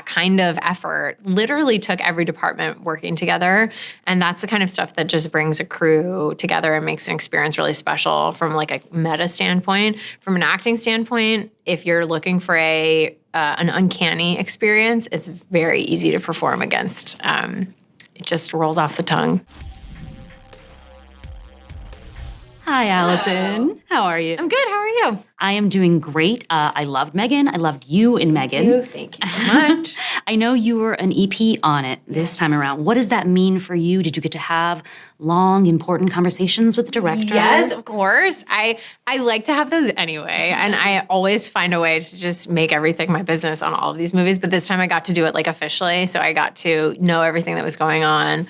that kind of effort literally took every department working together. And that's the kind of stuff that just brings a crew together and makes an experience really special from like a meta standpoint. From an acting standpoint, if you're looking for an uncanny experience, it's very easy to perform against. It just rolls off the tongue. Hi, Allison. Hello. How are you? I'm good. How are you? I am doing great. I loved M3GAN. I loved you in M3GAN. Thank you so much. I know you were an EP on it this time around. What does that mean for you? Did you get to have long, important conversations with the director? Yes, of course. I like to have those anyway, and I always find a way to just make everything my business on all of these movies. But this time I got to do it like officially, so I got to know everything that was going on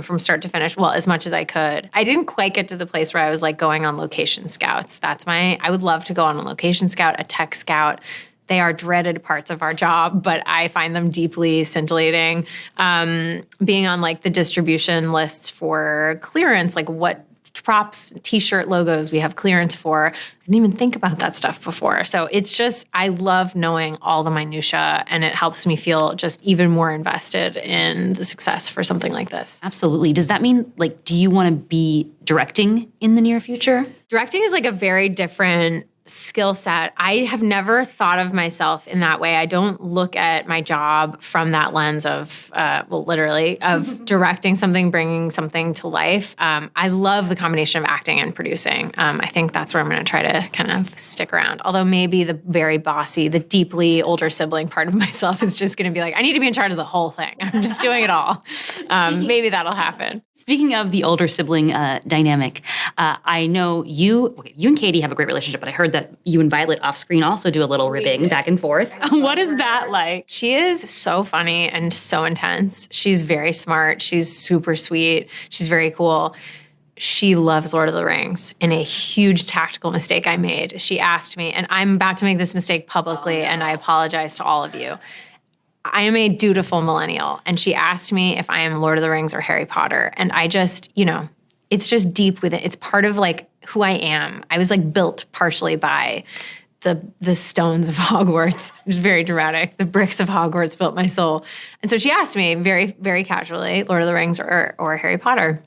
from start to finish. Well, as much as I could. I didn't quite get to the place where I was like going on location scouts. I would love to go on a location scout, a tech scout. They are dreaded parts of our job, but I find them deeply scintillating. Being on like the distribution lists for clearance, like what props, t-shirt logos we have clearance for. I didn't even think about that stuff before. So it's just, I love knowing all the minutia, and it helps me feel just even more invested in the success for something like this. Absolutely. Does that mean, like, do you want to be directing in the near future? Directing is like a very different skill set. I have never thought of myself in that way. I don't look at my job from that lens of, literally, of directing something, bringing something to life. I love the combination of acting and producing. I think that's where I'm going to try to kind of stick around. Although maybe the very bossy, the deeply older sibling part of myself is just going to be like, I need to be in charge of the whole thing. I'm just doing it all. Maybe that'll happen. Speaking of the older sibling dynamic, I know you and Katie have a great relationship, but I heard that you and Violet off screen also do a little ribbing back and forth. What is that like? She is so funny and so intense. She's very smart. She's super sweet. She's very cool. She loves Lord of the Rings, and a huge tactical mistake I made. She asked me, and I'm about to make this mistake publicly, and I apologize to all of you. I am a dutiful millennial, and she asked me if I am Lord of the Rings or Harry Potter, and I just, it's just deep within. It's part of like who I am. I was like built partially by the stones of Hogwarts, which is very dramatic. The bricks of Hogwarts built my soul. And so she asked me very, very casually, Lord of the Rings or Harry Potter.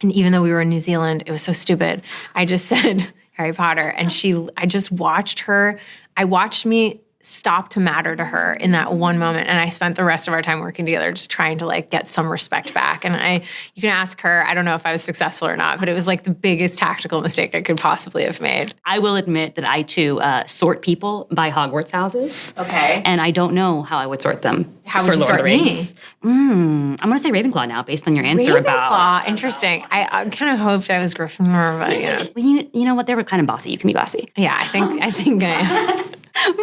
And even though we were in New Zealand, it was so stupid. I just said Harry Potter. And I just watched her. I watched me stop to matter to her in that one moment. And I spent the rest of our time working together just trying to like get some respect back. And you can ask her, I don't know if I was successful or not, but it was like the biggest tactical mistake I could possibly have made. I will admit that I too sort people by Hogwarts houses. Okay. And I don't know how I would sort them. How would you sort me? I'm going to say Ravenclaw now based on your answer Ravenclaw, interesting. I kind of hoped I was Gryffindor, but Well, you know what? They were kind of bossy. You can be bossy. Yeah, I think I am.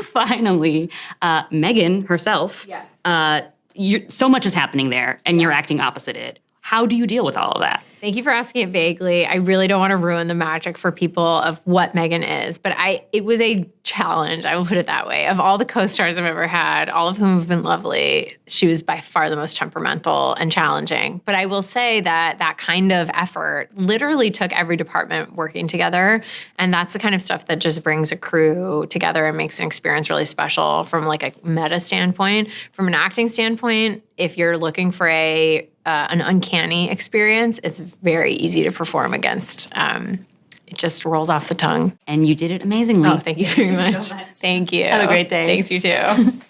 Finally, M3GAN herself. Yes. So much is happening there, and you're acting opposite it. How do you deal with all of that? Thank you for asking it vaguely. I really don't want to ruin the magic for people of what M3GAN is, but it was a challenge, I will put it that way. Of all the co-stars I've ever had, all of whom have been lovely, she was by far the most temperamental and challenging. But I will say that kind of effort literally took every department working together, and that's the kind of stuff that just brings a crew together and makes an experience really special from like a meta standpoint. From an acting standpoint, if you're looking for an uncanny experience, it's very easy to perform against. It just rolls off the tongue. And you did it amazingly. Oh, thank you very much. Thank you. Have a great day. Thanks, you too.